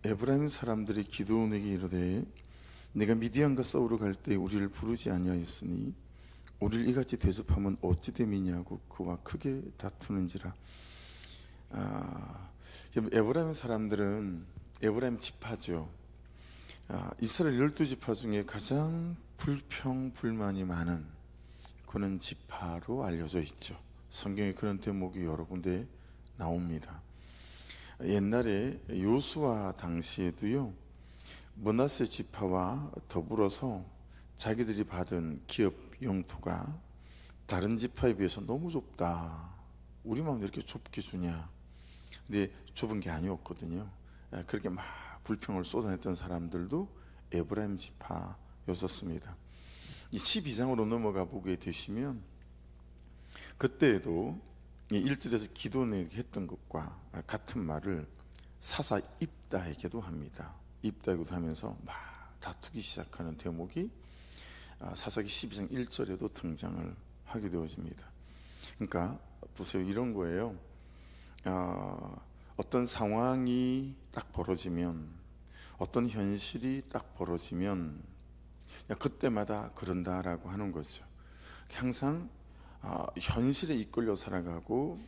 에브라임 사람들이 기드온에게 이르되 내가 미디안과 싸우러 갈 때 우리를 부르지 아니하였으니 우리를 이같이 대접하면 어찌 됨이냐고 그와 크게 다투는지라. 에브라임 사람들은 에브라임 지파죠. 이스라엘 12지파 중에 가장 불평불만이 많은 그런 지파로 알려져 있죠. 성경에 그런 대목이 여러 군데 나옵니다. 옛날에 요수아 당시에도요, 므낫세 지파와 더불어서 자기들이 받은 기업 영토가 다른 지파에 비해서 너무 좁다. 우리만 이렇게 좁게 주냐. 근데 좁은 게 아니었거든요. 그렇게 막 불평을 쏟아냈던 사람들도 에브라임 지파였었습니다. 이 12장으로 넘어가 보게 되시면 그때에도 1절에서 기도원에게 했던 것과 같은 말을 사사 입다에게도 합니다. 입다에게도 하면서 막 다투기 시작하는 대목이 사사기 12장 1절에도 등장을 하게 되어집니다. 그러니까 보세요, 이런 거예요. 어떤 상황이 딱 벌어지면, 어떤 현실이 딱 벌어지면 그때마다 그런다라고 하는 거죠. 항상 현실에 이끌려 살아가고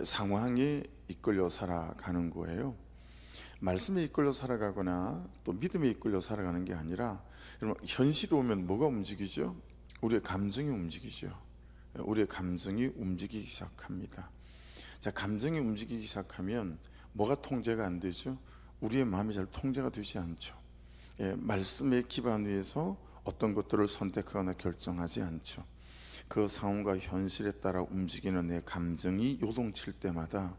상황에 이끌려 살아가는 거예요. 말씀에 이끌려 살아가거나 또 믿음에 이끌려 살아가는 게 아니라, 여러분, 현실이 오면 뭐가 움직이죠? 우리의 감정이 움직이죠. 우리의 감정이 움직이기 시작합니다. 자, 감정이 움직이기 시작하면 뭐가 통제가 안 되죠? 우리의 마음이 잘 통제가 되지 않죠. 말씀의 기반 위에서 어떤 것들을 선택하거나 결정하지 않죠. 그 상황과 현실에 따라 움직이는 내 감정이 요동칠 때마다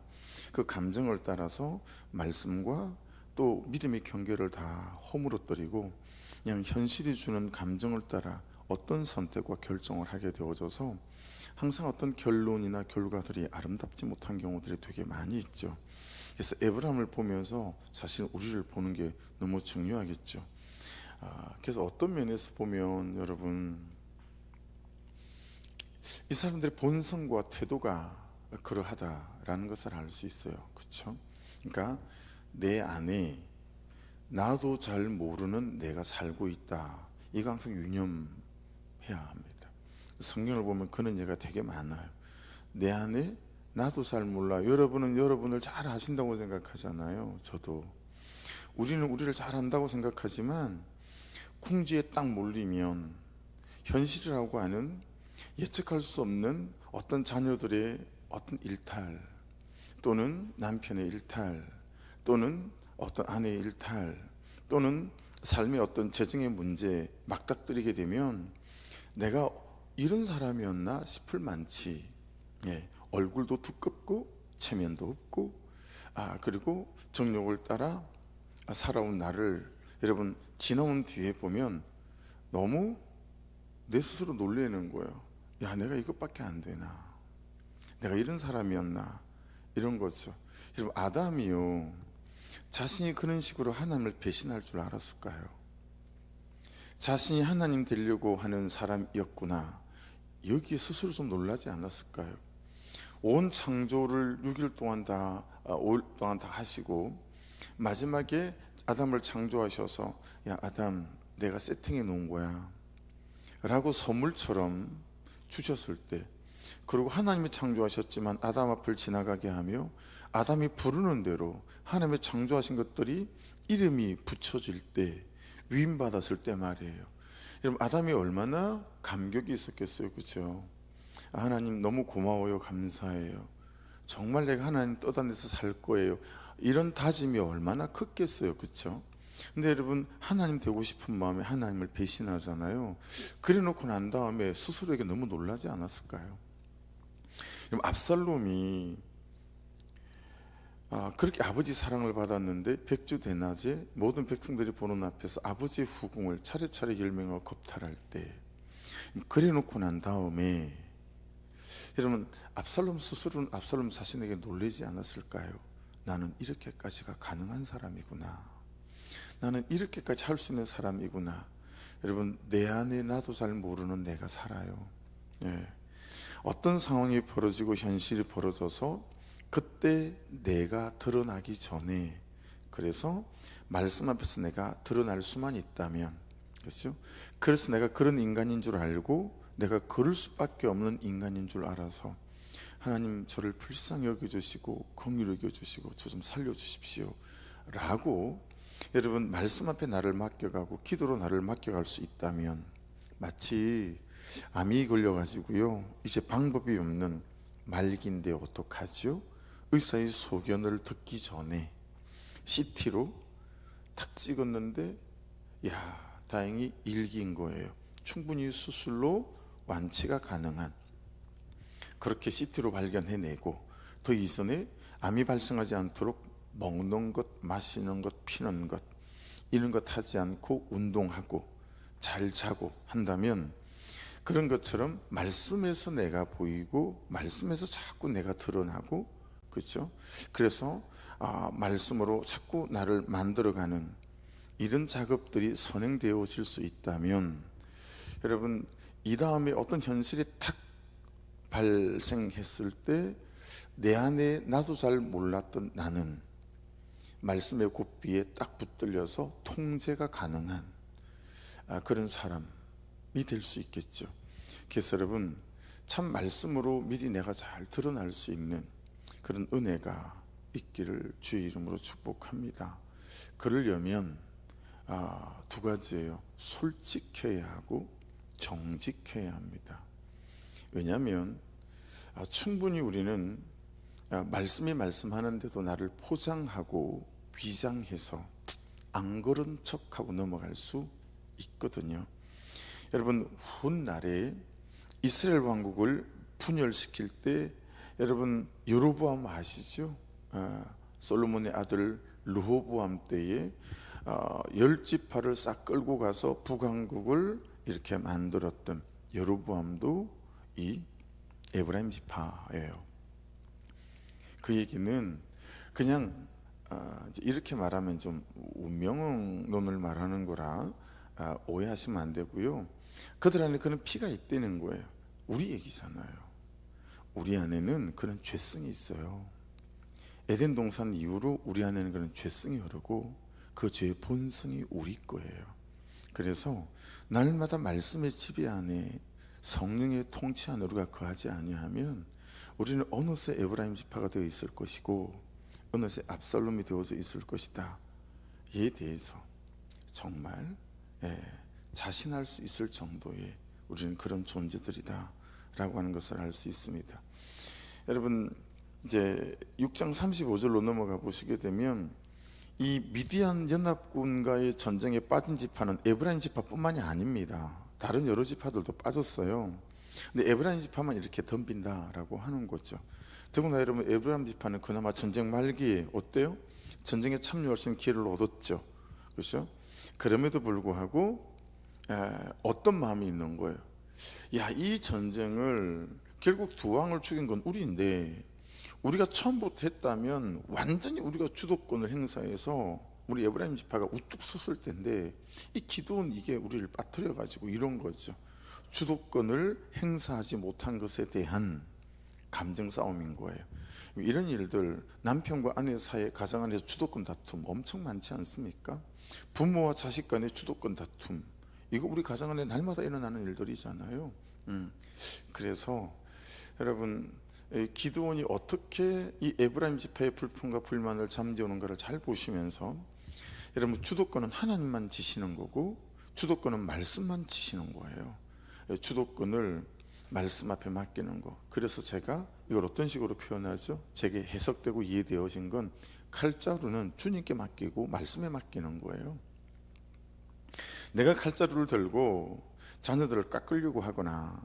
그 감정을 따라서 말씀과 또 믿음의 경계를 다 허물어뜨리고 그냥 현실이 주는 감정을 따라 어떤 선택과 결정을 하게 되어져서 항상 어떤 결론이나 결과들이 아름답지 못한 경우들이 되게 많이 있죠. 그래서 에브라임을 보면서 사실 우리를 보는 게 너무 중요하겠죠. 그래서 어떤 면에서 보면 여러분, 이 사람들의 본성과 태도가 그러하다라는 것을 알 수 있어요. 그렇죠? 그러니까 내 안에 나도 잘 모르는 내가 살고 있다. 이거 항상 유념해야 합니다. 성경을 보면 그런 예가 되게 많아요. 내 안에 나도 잘 몰라. 여러분은 여러분을 잘 아신다고 생각하잖아요. 저도. 우리는 우리를 잘 안다고 생각하지만 궁지에 딱 몰리면 현실이라고 하는 예측할 수 없는 어떤 자녀들의 어떤 일탈, 또는 남편의 일탈, 또는 어떤 아내의 일탈, 또는 삶의 어떤 재정의 문제 막닥뜨리게 되면 내가 이런 사람이었나 싶을 만치, 얼굴도 두껍고 체면도 없고 그리고 정욕을 따라 살아온 나를 여러분 지나온 뒤에 보면 너무 내 스스로 놀래는 거예요. 야, 내가 이것밖에 안 되나? 내가 이런 사람이었나? 이런 거죠. 여러분, 아담이요, 자신이 그런 식으로 하나님을 배신할 줄 알았을까요? 자신이 하나님 되려고 하는 사람이었구나, 여기에 스스로 좀 놀라지 않았을까요? 온 창조를 6일 동안 다 5일 동안 다 하시고 마지막에 아담을 창조하셔서 야, 아담, 내가 세팅해 놓은 거야 라고 선물처럼 주셨을 때, 그리고 하나님이 창조하셨지만 아담 앞을 지나가게 하며 아담이 부르는 대로 하나님의 창조하신 것들이 이름이 붙여질 때, 위임받았을 때 말이에요. 여러분, 아담이 얼마나 감격이 있었겠어요. 그렇죠? 하나님 너무 고마워요, 감사해요, 정말 내가 하나님 떠다녀서 살 거예요, 이런 다짐이 얼마나 컸겠어요. 그렇죠? 근데 여러분, 하나님 되고 싶은 마음에 하나님을 배신하잖아요. 그래 놓고 난 다음에 스스로에게 너무 놀라지 않았을까요? 여러분, 압살롬이 그렇게 아버지 사랑을 받았는데 백주대낮에 모든 백성들이 보는 앞에서 아버지의 후궁을 차례차례 멸명하고 겁탈할 때, 그래 놓고 난 다음에 여러분, 압살롬 스스로는 압살롬 자신에게 놀라지 않았을까요? 나는 이렇게까지가 가능한 사람이구나, 나는 이렇게까지 할 수 있는 사람이구나. 여러분, 내 안에 나도 잘 모르는 내가 살아요. 어떤 상황이 벌어지고 현실이 벌어져서 그때 내가 드러나기 전에 그래서 말씀 앞에서 내가 드러날 수만 있다면, 그렇죠? 그래서 내가 그런 인간인 줄 알고 내가 그럴 수밖에 없는 인간인 줄 알아서 하나님 저를 불쌍히 여겨주시고 긍휼히 여겨주시고 저 좀 살려주십시오 라고 여러분 말씀 앞에 나를 맡겨가고 기도로 나를 맡겨갈 수 있다면, 마치 암이 걸려가지고요 이제 방법이 없는 말기인데 어떡하죠? 의사의 소견을 듣기 전에 CT로 탁 찍었는데 야 다행히 일기인 거예요. 충분히 수술로 완치가 가능한, 그렇게 CT로 발견해내고 더 이전에 암이 발생하지 않도록 먹는 것, 마시는 것, 피는 것 이런 것 하지 않고 운동하고 잘 자고 한다면, 그런 것처럼 말씀에서 내가 보이고 말씀에서 자꾸 내가 드러나고, 그렇죠? 그래서 말씀으로 자꾸 나를 만들어가는 이런 작업들이 선행되어질 수 있다면, 여러분 이 다음에 어떤 현실이 탁 발생했을 때 내 안에 나도 잘 몰랐던 나는 말씀의 고삐에 딱 붙들려서 통제가 가능한 그런 사람이 될 수 있겠죠. 그래서 여러분 참 말씀으로 미리 내가 잘 드러날 수 있는 그런 은혜가 있기를 주의 이름으로 축복합니다. 그러려면 두 가지예요. 솔직해야 하고 정직해야 합니다. 왜냐하면 충분히 우리는 말씀이 말씀하는데도 나를 포장하고 위장해서 안 그런 척하고 넘어갈 수 있거든요. 여러분 훗날에 이스라엘 왕국을 분열시킬 때 여러분 여로보암 아시죠? 솔로몬의 아들 르호보암 때에 10지파를 싹 끌고 가서 북왕국을 이렇게 만들었던 여로보암도 이 에브라임 지파예요. 그 얘기는 그냥 이렇게 말하면 좀 운명론을 말하는 거라 오해하시면 안 되고요. 그들 안에 그런 피가 있다는 거예요. 우리 얘기잖아요. 우리 안에는 그런 죄성이 있어요. 에덴 동산 이후로 우리 안에는 그런 죄성이 흐르고 그 죄의 본성이 우리 거예요. 그래서 날마다 말씀의 지배 안에 성령의 통치 안에 우리가 거하지 아니하면 우리는 어느새 에브라임 지파가 되어 있을 것이고 어느새 압살롬이 되어서 있을 것이다. 이에 대해서 정말 자신할 수 있을 정도의 우리는 그런 존재들이다 라고 하는 것을 알 수 있습니다. 여러분 이제 6장 35절로 넘어가 보시게 되면 이 미디안 연합군과의 전쟁에 빠진 지파는 에브라임 지파뿐만이 아닙니다. 다른 여러 지파들도 빠졌어요. 근데 에브라임 지파만 이렇게 덤빈다라고 하는 거죠. 더구나 여러분 에브라임 지파는 그나마 전쟁 말기에 어때요? 전쟁에 참여할 수 있는 기회를 얻었죠. 그렇죠? 그럼에도 불구하고 어떤 마음이 있는 거예요? 야, 이 전쟁을 결국 두 왕을 죽인 건 우리인데 우리가 처음부터 했다면 완전히 우리가 주도권을 행사해서 우리 에브라임 지파가 우뚝 섰을 텐데 이 기도는 이게 우리를 빠뜨려 가지고 이런 거죠. 주도권을 행사하지 못한 것에 대한 감정 싸움인 거예요. 이런 일들 남편과 아내 사이에 가정 안에서 주도권 다툼 엄청 많지 않습니까? 부모와 자식 간의 주도권 다툼, 이거 우리 가정 안에 날마다 일어나는 일들이잖아요. 그래서 여러분 기드온이 어떻게 이 에브라임 지파의 불평과 불만을 잠재우는가를 잘 보시면서 여러분 주도권은 하나님만 지시는 거고 주도권은 말씀만 지시는 거예요. 주도권을 말씀 앞에 맡기는 거. 그래서 제가 이걸 어떤 식으로 표현하죠? 제게 해석되고 이해되어진 건 칼자루는 주님께 맡기고 말씀에 맡기는 거예요. 내가 칼자루를 들고 자녀들을 깎으려고 하거나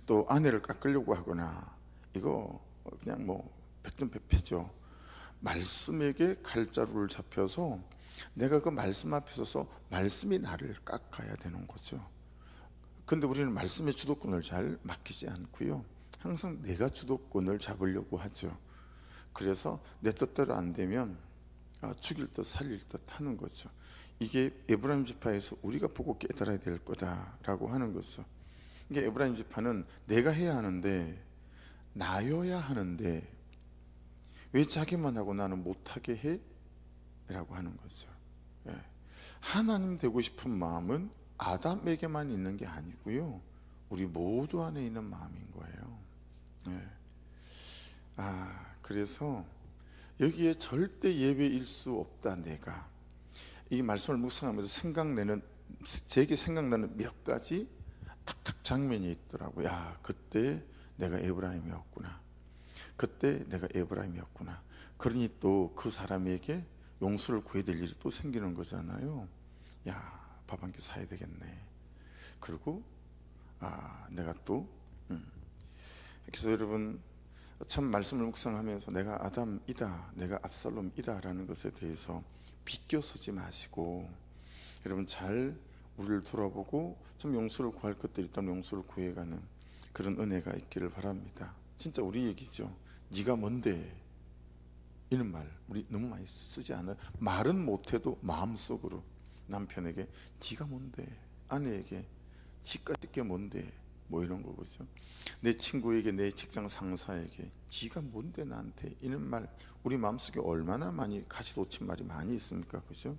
또 아내를 깎으려고 하거나 이거 그냥 뭐 백전백패죠. 말씀에게 칼자루를 잡혀서 내가 그 말씀 앞에 서서 말씀이 나를 깎아야 되는 거죠. 근데 우리는 말씀의 주도권을 잘 맡기지 않고요, 항상 내가 주도권을 잡으려고 하죠. 그래서 내 뜻대로 안 되면 죽일 듯 살릴 듯 하는 거죠. 이게 에브라임 지파에서 우리가 보고 깨달아야 될 거다라고 하는 거죠. 이게 에브라임 지파는 내가 해야 하는데 나여야 하는데 왜 자기만 하고 나는 못하게 해? 하는 거죠. 예. 하나님 되고 싶은 마음은 아담에게만 있는 게 아니고요, 우리 모두 안에 있는 마음인 거예요. 예. 그래서 여기에 절대 예외일 수 없다. 내가 이 말씀을 묵상하면서 제게 생각나는 몇 가지 탁탁 장면이 있더라고요. 그때 내가 에브라임이었구나. 그때 내가 에브라임이었구나. 그러니 또 그 사람에게 용서를 구해야 될 일이 또 생기는 거잖아요. 밥 한 끼 사야 되겠네. 그리고 내가 또 그래서 여러분, 참 말씀을 묵상하면서 내가 아담이다, 내가 압살롬이다 라는 것에 대해서 비껴서지 마시고, 여러분 잘 우리를 돌아보고 좀 용서를 구할 것들이 있다면 용서를 구해가는 그런 은혜가 있기를 바랍니다. 진짜 우리 얘기죠. 네가 뭔데, 이런 말 우리 너무 많이 쓰지 않아요? 말은 못해도 마음속으로 남편에게 네가 뭔데, 아내에게 지까짓 게 뭔데, 뭐 이런 거죠. 내 친구에게, 내 직장 상사에게 네가 뭔데 나한테, 이런 말 우리 마음속에 얼마나 많이 가시돋친 말이 많이 있습니까? 그죠?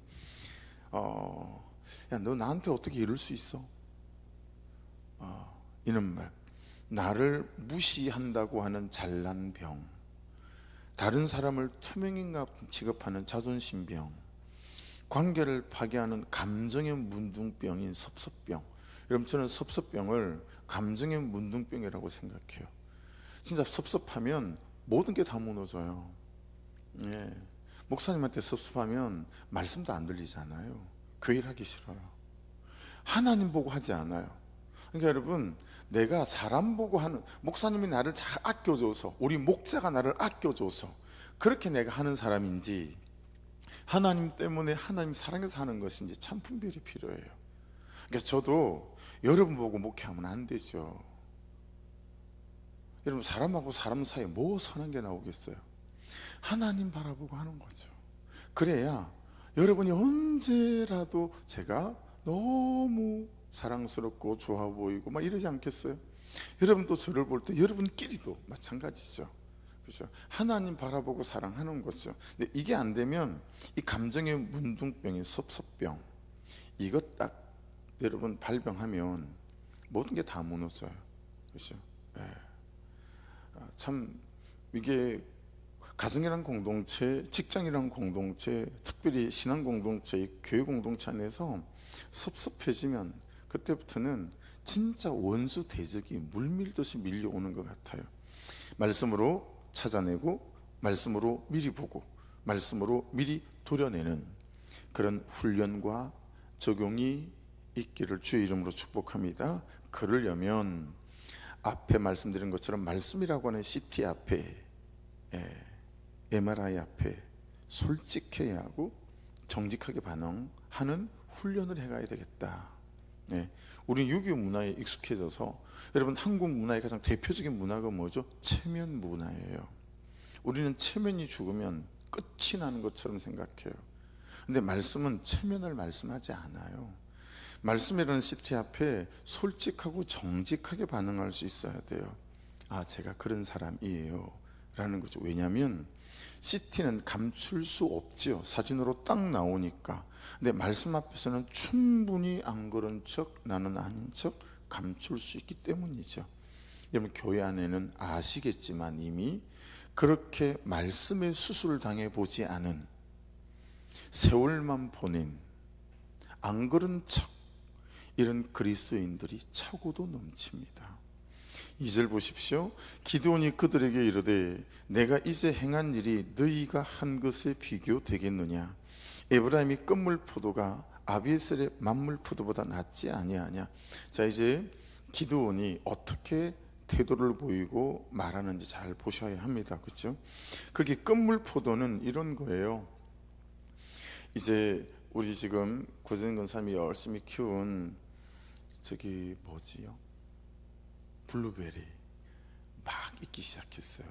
야, 너 나한테 어떻게 이럴 수 있어? 이런 말, 나를 무시한다고 하는 잘난 병, 다른 사람을 투명인간 취급하는 자존심병, 관계를 파괴하는 감정의 문둥병인 섭섭병. 여러분, 저는 섭섭병을 감정의 문둥병이라고 생각해요. 진짜 섭섭하면 모든 게 다 무너져요. 예. 목사님한테 섭섭하면 말씀도 안 들리잖아요. 교회를 하기 싫어요. 하나님 보고 하지 않아요. 그러니까 여러분, 내가 사람 보고 하는, 목사님이 나를 잘 아껴줘서, 우리 목자가 나를 아껴줘서 그렇게 내가 하는 사람인지, 하나님 때문에 하나님 사랑해서 하는 것인지 참 분별이 필요해요. 그러니까 저도 여러분 보고 목회하면 안 되죠. 여러분, 사람하고 사람 사이에 뭐 선한 게 나오겠어요? 하나님 바라보고 하는 거죠. 그래야 여러분이 언제라도 제가 너무 사랑스럽고 좋아 보이고 막 이러지 않겠어요? 여러분도 저를 볼 때 여러분끼리도 마찬가지죠. 그렇죠? 하나님 바라보고 사랑하는 거죠. 근데 이게 안 되면 이 감정의 문둥병인 섭섭병, 이거 딱 여러분 발병하면 모든 게 다 무너져요. 그렇죠? 네. 참 이게 가정이란 공동체, 직장이란 공동체, 특별히 신앙 공동체, 교회 공동체 안에서 섭섭해지면 그때부터는 진짜 원수 대적이 물밀듯이 밀려오는 것 같아요. 말씀으로 찾아내고, 말씀으로 미리 보고, 말씀으로 미리 도려내는 그런 훈련과 적용이 있기를 주의 이름으로 축복합니다. 그러려면 앞에 말씀드린 것처럼 말씀이라고 하는 CT 앞에, MRI 앞에 솔직해야 하고 정직하게 반응하는 훈련을 해가야 되겠다. 우리 유교 문화에 익숙해져서, 여러분 한국 문화의 가장 대표적인 문화가 뭐죠? 체면 문화예요. 우리는 체면이 죽으면 끝이 나는 것처럼 생각해요. 근데 말씀은 체면을 말씀하지 않아요. 말씀이라는 CT 앞에 솔직하고 정직하게 반응할 수 있어야 돼요. 제가 그런 사람이에요 라는 거죠. 왜냐하면 CT는 감출 수 없죠. 사진으로 딱 나오니까. 근데 말씀 앞에서는 충분히 안 그런 척, 나는 아닌 척 감출 수 있기 때문이죠. 여러분, 교회 안에는 아시겠지만 이미 그렇게 말씀에 수술을 당해보지 않은, 세월만 보낸 안 그런 척, 이런 그리스도인들이 차고도 넘칩니다. 2절 보십시오. 기드온이 그들에게 이르되 내가 이제 행한 일이 너희가 한 것에 비교되겠느냐? 에브라임이 끝물 포도가 아비에셀의 만물 포도보다 낫지 아니하냐? 자, 이제 기드온이 어떻게 태도를 보이고 말하는지 잘 보셔야 합니다. 그렇죠? 거기 끝물 포도는 이런 거예요. 이제 우리 지금 고재근 권사님이 열심히 키운 저기 뭐지요? 블루베리 막 익기 시작했어요.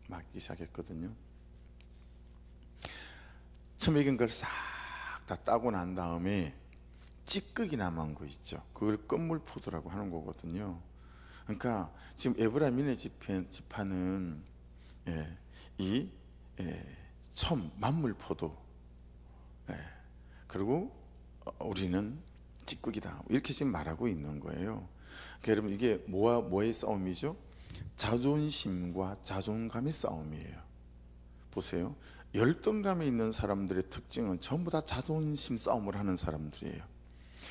막 익기 시작했거든요. 처음 익은 걸 싹 다 따고 난 다음에 찌꺼기 남은 거 있죠. 그걸 끝물포도라고 하는 거거든요. 그러니까 지금 에브라임의 지파는 이 처음 만물포도, 그리고 우리는 찌꺼기다, 이렇게 지금 말하고 있는 거예요. 그러니까 여러분, 이게 뭐의 싸움이죠? 자존심과 자존감의 싸움이에요. 보세요. 열등감에 있는 사람들의 특징은 전부 다 자존심 싸움을 하는 사람들이에요.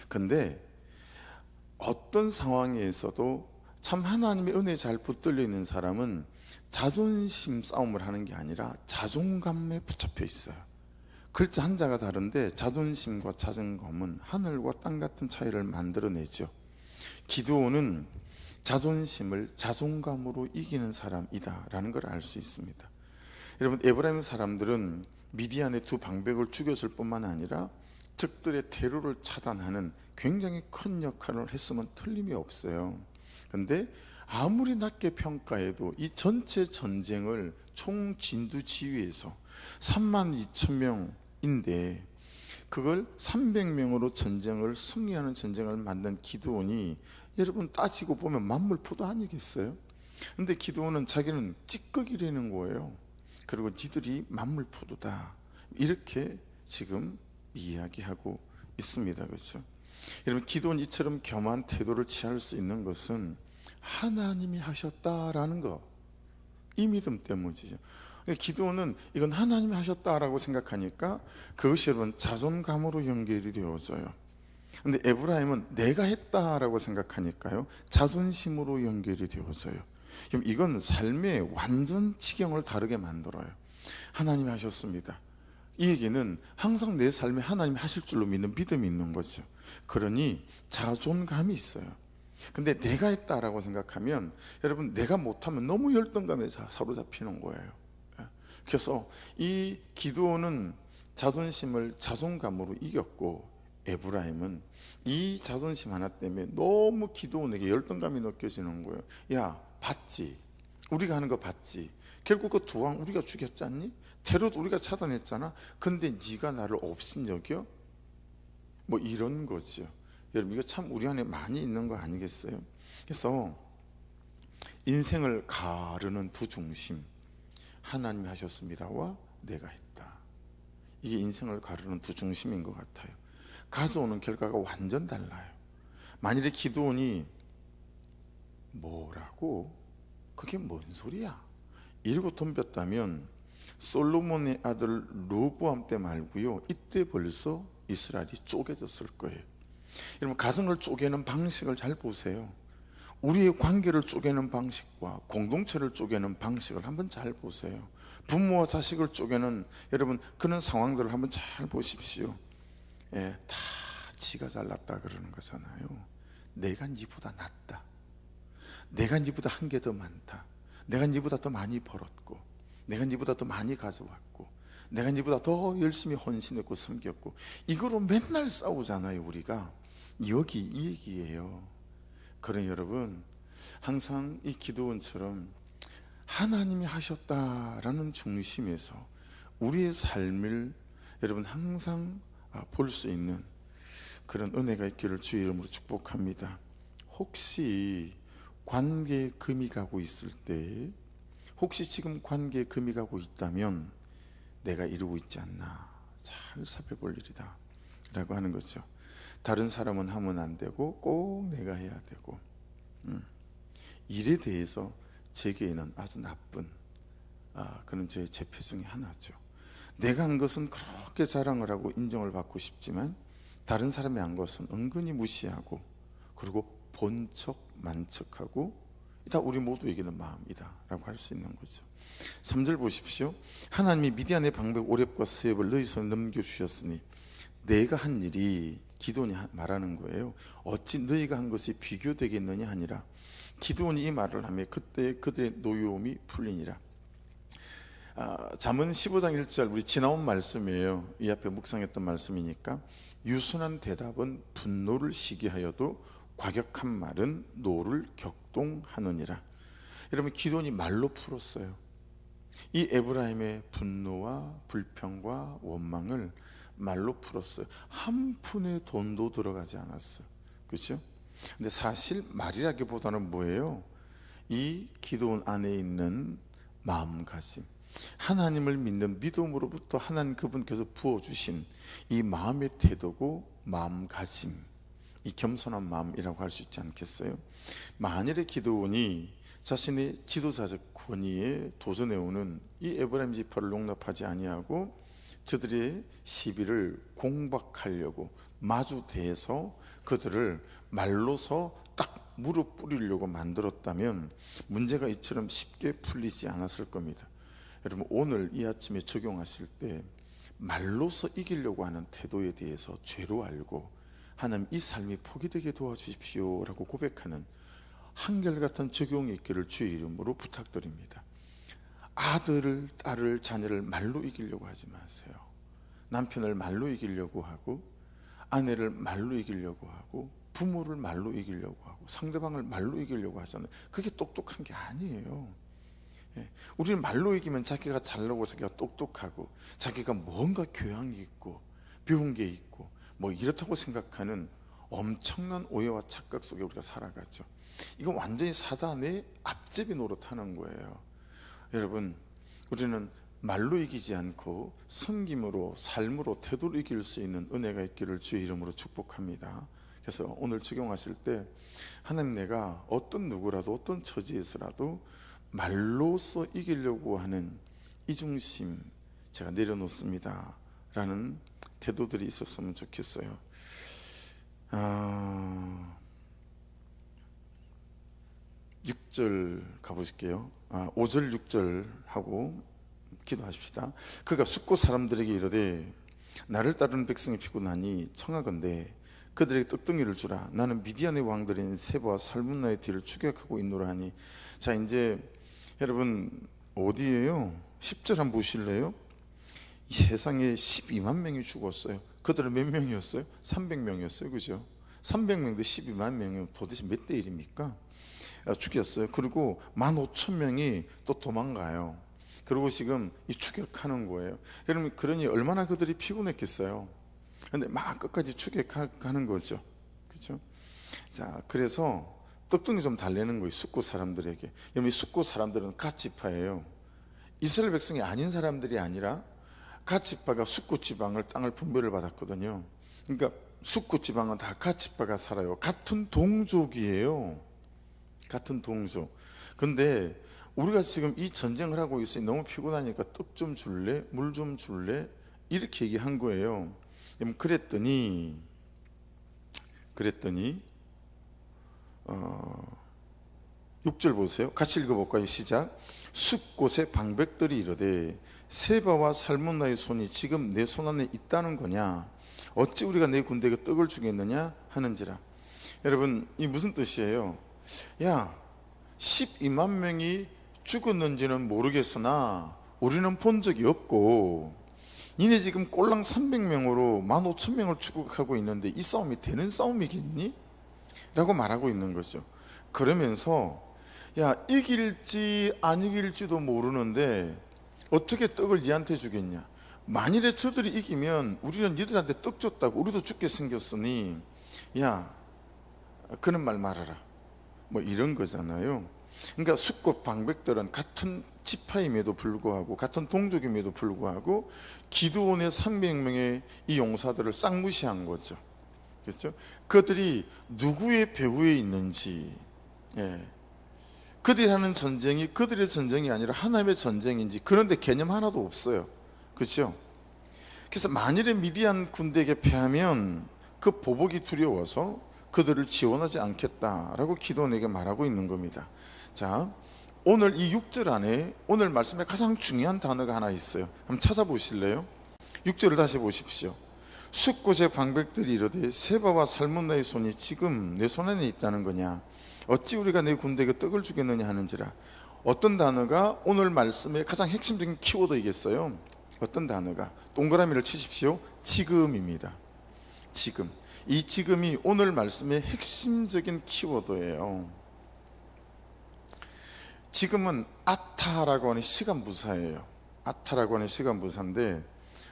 근데 어떤 상황에서도 참 하나님의 은혜에 잘 붙들려 있는 사람은 자존심 싸움을 하는 게 아니라 자존감에 붙잡혀 있어요. 글자 한자가 다른데 자존심과 자존감은 하늘과 땅 같은 차이를 만들어내죠. 기드온은 자존심을 자존감으로 이기는 사람이다 라는 걸 알 수 있습니다. 여러분, 에브라임 사람들은 미디안의 두 방백을 죽였을 뿐만 아니라 적들의 테러를 차단하는 굉장히 큰 역할을 했으면 틀림이 없어요. 그런데 아무리 낮게 평가해도 이 전체 전쟁을 총 진두지휘해서 32,000명인데 그걸 300명으로 전쟁을 승리하는 전쟁을 만든 기드온이, 여러분 따지고 보면 만물포도 아니겠어요? 근데 기드온은 자기는 찌꺼기라는 거예요. 그리고 니들이 만물포도다, 이렇게 지금 이야기하고 있습니다. 그렇죠? 여러분, 기드온이 이처럼 겸한 태도를 취할 수 있는 것은 하나님이 하셨다라는 거, 이 믿음 때문이죠. 기드온은 이건 하나님이 하셨다라고 생각하니까 그것이 여러분 자존감으로 연결이 되어져요. 근데 에브라임은 내가 했다라고 생각하니까요, 자존심으로 연결이 되어져요. 그럼 이건 삶의 완전 지경을 다르게 만들어요. 하나님이 하셨습니다, 이 얘기는 항상 내 삶에 하나님이 하실 줄로 믿는 믿음이 있는 거죠. 그러니 자존감이 있어요. 근데 내가 했다라고 생각하면, 여러분, 내가 못하면 너무 열등감에 사로잡히는 거예요. 그래서 이 기드온은 자존심을 자존감으로 이겼고, 에브라임은 이 자존심 하나 때문에 너무 기드온에게 열등감이 느껴지는 거예요. 야, 봤지? 우리가 하는 거 봤지? 결국 그 두 왕 우리가 죽였잖니? 테러도 우리가 차단했잖아. 근데 네가 나를 업신여겨? 뭐 이런 거죠. 여러분, 이거 참 우리 안에 많이 있는 거 아니겠어요? 그래서 인생을 가르는 두 중심, 하나님이 하셨습니다와 내가 했다, 이게 인생을 가르는 두 중심인 것 같아요. 가져오는 결과가 완전 달라요. 만일에 기드온이 뭐라고? 그게 뭔 소리야? 이러고 덤볐다면 솔로몬의 아들 르호보암 때 말고요, 이때 벌써 이스라엘이 쪼개졌을 거예요. 여러분, 가정을 쪼개는 방식을 잘 보세요. 우리의 관계를 쪼개는 방식과 공동체를 쪼개는 방식을 한번 잘 보세요. 부모와 자식을 쪼개는, 여러분, 그런 상황들을 한번 잘 보십시오. 다 지가 잘났다 그러는 거잖아요. 내가 니보다 낫다, 내가 니보다 한 개 더 많다, 내가 니보다 더 많이 벌었고, 내가 니보다 더 많이 가져왔고, 내가 니보다 더 열심히 헌신했고 섬겼고, 이거로 맨날 싸우잖아요. 우리가 여기 이 얘기예요. 그러니 여러분, 항상 이 기드온처럼 하나님이 하셨다라는 중심에서 우리의 삶을 여러분 항상 볼 수 있는 그런 은혜가 있기를 주의 이름으로 축복합니다. 혹시 관계에 금이 가고 있을 때, 혹시 지금 관계에 금이 가고 있다면 내가 이루고 있지 않나 잘 살펴볼 일이다 라고 하는 거죠. 다른 사람은 하면 안 되고 꼭 내가 해야 되고, 일에 대해서 제게는 아주 나쁜 그런 저의 제표 중에 하나죠. 내가 한 것은 그렇게 자랑을 하고 인정을 받고 싶지만 다른 사람이 한 것은 은근히 무시하고, 그리고 본척 만척하고, 다 우리 모두에게는 마음이다 라고 할 수 있는 거죠. 3절 보십시오. 하나님이 미디안의 방백 오렙과 스웹을 너희 손에 넘겨주셨으니 내가 한 일이, 기드온이 말하는 거예요. 어찌 너희가 한 것이 비교되겠느냐 하니라. 기드온이 이 말을 하며 그때 그들의 노여움이 풀리니라. 잠언 15장 1절, 우리 지나온 말씀이에요. 이 앞에 묵상했던 말씀이니까, 유순한 대답은 분노를 시기하여도 과격한 말은 노를 격동하느니라. 여러분, 기드온이 말로 풀었어요. 이 에브라임의 분노와 불평과 원망을 말로 풀었어요. 한 푼의 돈도 들어가지 않았어요. 그렇죠? 근데 사실 말이라기보다는 뭐예요? 이 기드온 안에 있는 마음가짐, 하나님을 믿는 믿음으로부터 하나님 그분께서 부어주신 이 마음의 태도고 마음가짐, 이 겸손한 마음이라고 할 수 있지 않겠어요? 만일에 기드온이 자신의 지도자적 권위에 도전해오는 이 에브라임 지파를 용납하지 아니하고 저들의 시비를 공박하려고 마주 대해서 그들을 말로서 딱 무릎 꿇으려고 만들었다면 문제가 이처럼 쉽게 풀리지 않았을 겁니다. 여러분, 오늘 이 아침에 적용하실 때 말로서 이기려고 하는 태도에 대해서 죄로 알고 하나님 이 삶이 포기되게 도와주십시오 라고 고백하는 한결같은 적용이 있기를 주의 이름으로 부탁드립니다. 아들을, 딸을, 자녀를 말로 이기려고 하지 마세요. 남편을 말로 이기려고 하고, 아내를 말로 이기려고 하고, 부모를 말로 이기려고 하고, 상대방을 말로 이기려고 하잖아요. 그게 똑똑한 게 아니에요. 우리는 말로 이기면 자기가 잘나고 자기가 똑똑하고 자기가 뭔가 교양이 있고 배운 게 있고 뭐 이렇다고 생각하는 엄청난 오해와 착각 속에 우리가 살아가죠. 이건 완전히 사단의 앞제비 노릇하는 거예요. 여러분, 우리는 말로 이기지 않고 섬김으로, 삶으로, 태도로 이길 수 있는 은혜가 있기를 주의 이름으로 축복합니다. 그래서 오늘 적용하실 때 하나님, 내가 어떤 누구라도 어떤 처지에서라도 말로써 이기려고 하는 이중심 제가 내려놓습니다 라는 태도들이 있었으면 좋겠어요. 6절 가보실게요. 5절 6절 하고 기도하십시다. 그가 숫곳 사람들에게 이르되 나를 따르는 백성이 피곤하니 청하건대 그들에게 떡덩이를 주라. 나는 미디안의 왕들인 세바와 살문나의 뒤를 추격하고 있노라 하니. 자, 이제 여러분 어디에요? 10절 한번 보실래요? 이 세상에 12만 명이 죽었어요. 그들은 몇 명이었어요? 300명이었어요. 그죠? 300명대 12만 명이면 도대체 몇 대 1입니까? 죽였어요. 그리고 15,000명이 또 도망가요. 그리고 지금 이 추격하는 거예요. 여러분, 그러니 얼마나 그들이 피곤했겠어요. 근데 막 끝까지 추격하는 거죠. 그렇죠? 자, 그래서 떡덩이 좀 달래는 거예요. 숫곳 사람들에게. 여러분, 이 숫곳 사람들은 갓지파예요. 이스라엘 백성이 아닌 사람들이 아니라 갓지파가 숫곳 지방을 땅을 분배를 받았거든요. 그러니까 숫곳 지방은 다 갓지파가 살아요. 같은 동족이에요. 같은 동족. 근데 우리가 지금 이 전쟁을 하고 있으니 너무 피곤하니까 떡 좀 줄래? 물 좀 줄래? 이렇게 얘기한 거예요. 그랬더니 6절 보세요. 같이 읽어볼까요? 시작. 숫곳의 방백들이 이르되 세바와 살문나의 손이 지금 내 손 안에 있다는 거냐? 어찌 우리가 내 군대에게 떡을 주겠느냐 하는지라. 여러분, 이 무슨 뜻이에요? 야, 12만 명이 죽었는지는 모르겠으나 우리는 본 적이 없고 니네 지금 꼴랑 300명으로 15,000명을 추격하고 있는데 이 싸움이 되는 싸움이겠니? 라고 말하고 있는 거죠. 그러면서 야, 이길지 안 이길지도 모르는데 어떻게 떡을 니한테 주겠냐? 만일에 저들이 이기면 우리는 니들한테 떡 줬다고 우리도 죽게 생겼으니 야, 그런 말 말아라. 뭐 이런 거잖아요. 그러니까 숫곳 방백들은 같은 지파임에도 불구하고 같은 동족임에도 불구하고 기드온의 300명의 이 용사들을 쌍무시한 거죠. 그렇죠? 그들이 누구의 배후에 있는지, 그들이 하는 전쟁이 그들의 전쟁이 아니라 하나님의 전쟁인지 그런데 개념 하나도 없어요. 그렇죠? 그래서 만일에 미디안 군대에게 패하면 그 보복이 두려워서 그들을 지원하지 않겠다라고 기드온에게 말하고 있는 겁니다. 자, 오늘 이 6절 안에 오늘 말씀에 가장 중요한 단어가 하나 있어요. 한번 찾아보실래요? 6절을 다시 보십시오. 숫곳의 방백들이 이르되 세바와 살문나의 손이 지금 내 손 안에 있다는 거냐? 어찌 우리가 내 군대에게 떡을 주겠느냐 하는지라. 어떤 단어가 오늘 말씀의 가장 핵심적인 키워드이겠어요? 어떤 단어가? 동그라미를 치십시오. 지금입니다. 지금. 이 지금이 오늘 말씀의 핵심적인 키워드예요. 지금은 아타라고 하는 시간 부사예요. 아타라고 하는 시간 부사인데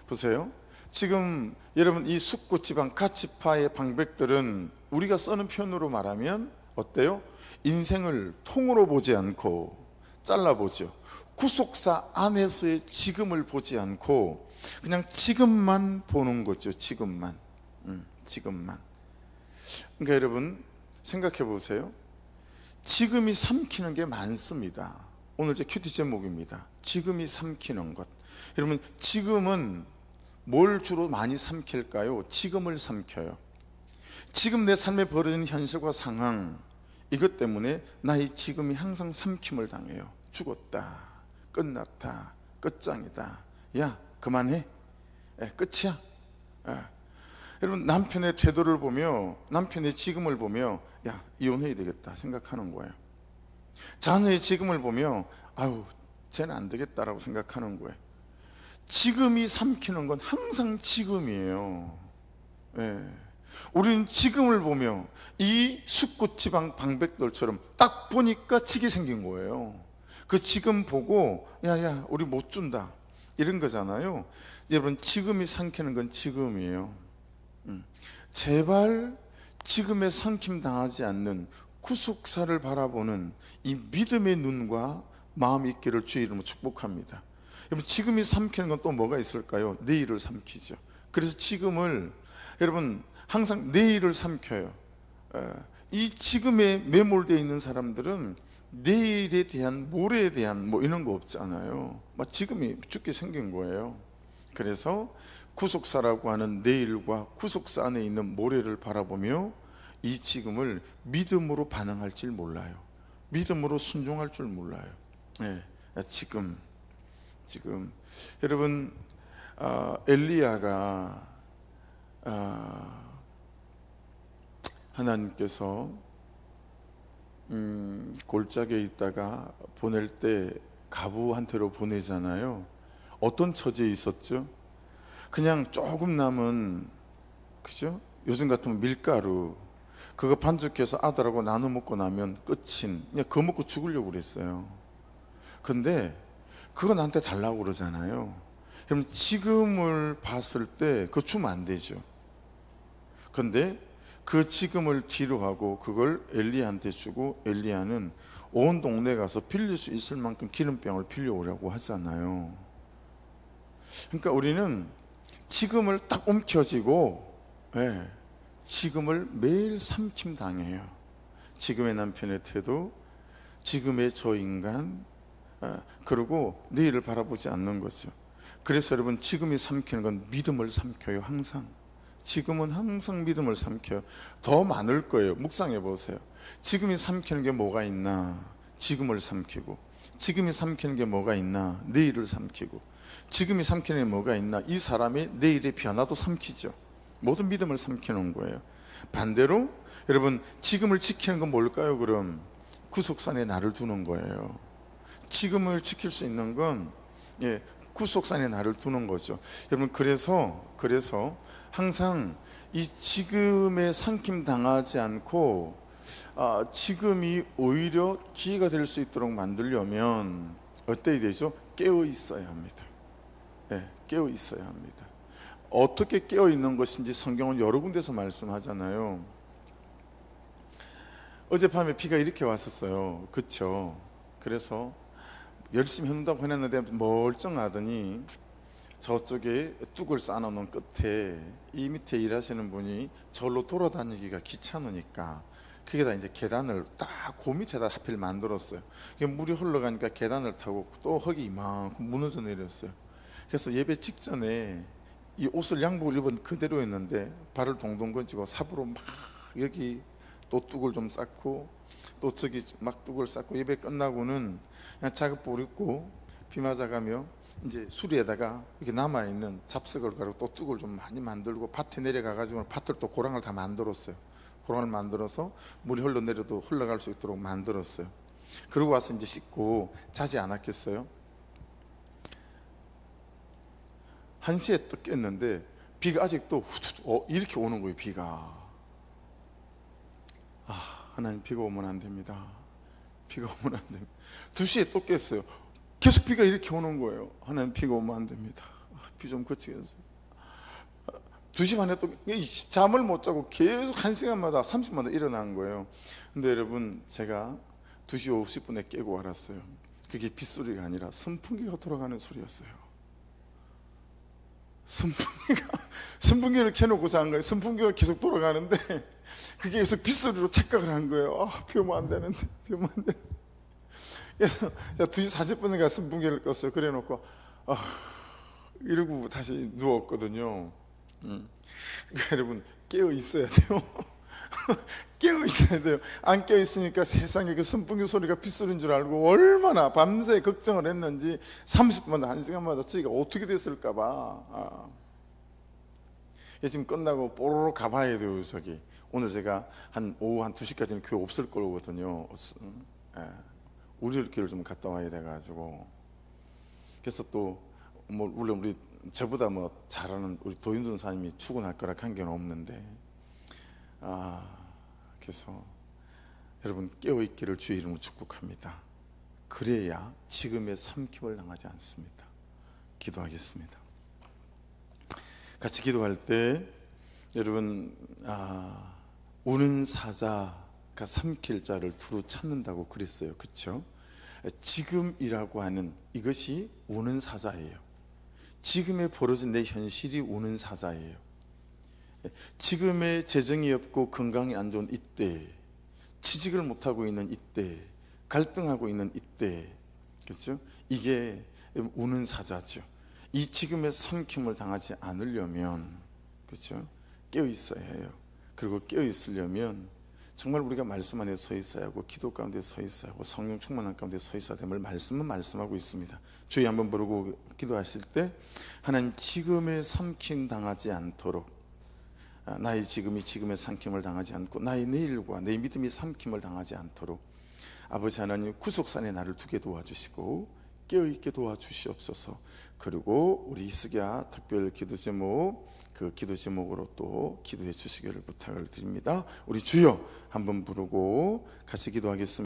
보세요. 지금 여러분 이 숫곳 지방 갓지파의 방백들은 우리가 쓰는 표현으로 말하면 어때요? 인생을 통으로 보지 않고 잘라보죠. 구속사 안에서의 지금을 보지 않고 그냥 지금만 보는 거죠. 지금만. 지금만. 그러니까 여러분 생각해 보세요. 지금이 삼키는 게 많습니다. 오늘 제 큐티 제목입니다. 지금이 삼키는 것. 여러분 지금은 뭘 주로 많이 삼킬까요? 지금을 삼켜요. 지금 내 삶에 벌어진 현실과 상황, 이것 때문에 나의 지금이 항상 삼킴을 당해요. 죽었다, 끝났다, 끝장이다, 야 그만해, 끝이야. 여러분 남편의 태도를 보며, 남편의 지금을 보며 야 이혼해야 되겠다 생각하는 거예요. 자녀의 지금을 보며 아유 쟤는 안 되겠다라고 생각하는 거예요. 지금이 삼키는 건 항상 지금이에요. 우리는 지금을 보며 이 숙고지방 방백들처럼 딱 보니까 지게 생긴 거예요. 그 지금 보고 야야 우리 못 준다 이런 거잖아요. 여러분 지금이 삼키는 건 지금이에요. 제발 지금에 삼킴 당하지 않는 구속사를 바라보는 이 믿음의 눈과 마음이 있기를 주의 이름으로 축복합니다. 여러분 지금이 삼키는 건 또 뭐가 있을까요? 내일을 삼키죠. 그래서 지금을 여러분 항상 내일을 삼켜요. 이 지금에 매몰되어 있는 사람들은 내일에 대한, 모레에 대한 뭐 이런 거 없잖아요. 막 지금이 죽게 생긴 거예요. 그래서 구속사라고 하는 내일과 구속사 안에 있는 모레를 바라보며 이 지금을 믿음으로 반응할 줄 몰라요. 믿음으로 순종할 줄 몰라요. 지금 여러분 엘리야가 하나님께서 골짜기에 있다가 보낼 때 가부한테로 보내잖아요. 어떤 처지에 있었죠? 그냥 조금 남은, 그죠? 요즘 같으면 밀가루 그거 반죽해서 아들하고 나눠 먹고 나면 끝인, 그냥 그거 먹고 죽으려고 그랬어요. 근데 그거 나한테 달라고 그러잖아요. 그럼 지금을 봤을 때 그거 주면 안 되죠. 근데 그 지금을 뒤로 하고 그걸 엘리야한테 주고, 엘리야는 온 동네 가서 빌릴 수 있을 만큼 기름병을 빌려오라고 하잖아요. 그러니까 우리는 지금을 딱 움켜쥐고 지금을 매일 삼킴 당해요. 지금의 남편의 태도, 지금의 저 인간, 그리고 내일을 바라보지 않는 거죠. 그래서 여러분 지금이 삼키는 건 믿음을 삼켜요. 항상 지금은 항상 믿음을 삼켜요. 더 많을 거예요. 묵상해 보세요. 지금이 삼키는 게 뭐가 있나? 지금을 삼키고. 지금이 삼키는 게 뭐가 있나? 내일을 삼키고. 지금이 삼키는 게 뭐가 있나? 이 사람의 내일의 변화도 삼키죠. 모든 믿음을 삼키는 거예요. 반대로 여러분 지금을 지키는 건 뭘까요? 그럼 구속산에 나를 두는 거예요. 지금을 지킬 수 있는 건 구속산에 나를 두는 거죠. 여러분 그래서 항상 이 지금에 삼킴 당하지 않고 지금이 오히려 기회가 될 수 있도록 만들려면 어때야 되죠? 깨어 있어야 합니다. 깨어 있어야 합니다. 어떻게 깨어 있는 것인지 성경은 여러 군데서 말씀하잖아요. 어젯밤에 비가 이렇게 왔었어요. 그쵸? 그래서 열심히 해놓는다고 해놨는데 멀쩡하더니 저쪽에 뚝을 쌓아놓는 끝에 이 밑에 일하시는 분이 절로 돌아다니기가 귀찮으니까 그게다 이제 계단을 딱 그 밑에다 하필 만들었어요. 물이 흘러가니까 계단을 타고 또 흙이 이만큼 무너져 내렸어요. 그래서 예배 직전에 이 옷을 양복을 입은 그대로 했는데 발을 동동 건지고 삽으로 막 여기 또 뚝을 좀 쌓고 또 저기 막 뚝을 쌓고 예배 끝나고는 그냥 작업복 입고 비 맞아가며 이제 수리에다가 이렇게 남아있는 잡석을 가지고 또 뚝을 좀 많이 만들고 밭에 내려가가지고 밭을 또 고랑을 다 만들었어요. 고랑을 만들어서 물이 흘러내려도 흘러갈 수 있도록 만들었어요. 그러고 와서 이제 씻고 자지 않았겠어요? 1시에 또 깼는데 비가 아직도 후투 이렇게 오는 거예요. 비가. 하나님 비가 오면 안 됩니다. 비가 오면 안 됩니다. 2시에 또 깼어요. 계속 비가 이렇게 오는 거예요. 하나님 비가 오면 안 됩니다. 비 좀 그치게 해주세요. 2시 반에 또 잠을 못 자고 계속 1시간마다 30분마다 일어난 거예요. 근데 여러분 제가 2시 50분에 깨고 알았어요. 그게 빗소리가 아니라 선풍기가 돌아가는 소리였어요. 선풍기를 켜놓고 잔 거예요. 선풍기가 계속 돌아가는데 그게 계속 빗소리로 착각을 한 거예요. 비 오면 안 되는데, 비 오면 안 되는데. 그래서 2시 40분에 가서 선풍기를 껐어요. 그래 놓고 이러고 다시 누웠거든요. 그러니까 여러분, 깨어 있어야 돼요. 깨어 있어야 돼요. 안 깨어 있으니까 세상에 그 선풍기 소리가 빗소리인 줄 알고 얼마나 밤새 걱정을 했는지 30분, 1시간마다 저희가 어떻게 됐을까 봐. 지금 끝나고 뽀로로 가봐야 돼요. 저기 오늘 제가 오후 한 2시까지는 교회 없을 거거든요. 우리교회를 좀 갔다 와야 돼가지고. 그래서 또 물론 우리 저보다 잘하는 우리 도윤준 사님이 출근할 거라 관계는 없는데, 그래서 여러분 깨어있기를 주의 이름으로 축복합니다. 그래야 지금의 삼킴을 당하지 않습니다. 기도하겠습니다. 같이 기도할 때 여러분, 우는 사자가 삼킬 자를 두루 찾는다고 그랬어요. 그렇죠? 지금이라고 하는 이것이 우는 사자예요. 지금에 벌어진 내 현실이 우는 사자예요. 지금의 재정이 없고 건강이 안 좋은 이때, 취직을 못하고 있는 이때, 갈등하고 있는 이때, 그렇죠? 이게 우는 사자죠. 이 지금의 삼킴을 당하지 않으려면, 그렇죠? 깨어 있어야 해요. 그리고 깨어 있으려면 정말 우리가 말씀 안에 서 있어야 하고, 기도 가운데 서 있어야 하고, 성령 충만한 가운데 서 있어야 됨을 말씀은 말씀하고 있습니다. 주의 한번 부르고 기도하실 때, 하나님 지금의 삼킴 당하지 않도록, 나의 지금이 지금의 삼킴을 당하지 않고 나의 내일과 내 믿음이 삼킴을 당하지 않도록 아버지 하나님 구속산에 나를 두게 도와주시고 깨어있게 도와주시옵소서. 그리고 우리 이스기야 특별 기도 제목, 그 기도 제목으로 또 기도해 주시기를 부탁을 드립니다. 우리 주여 한번 부르고 같이 기도하겠습니다.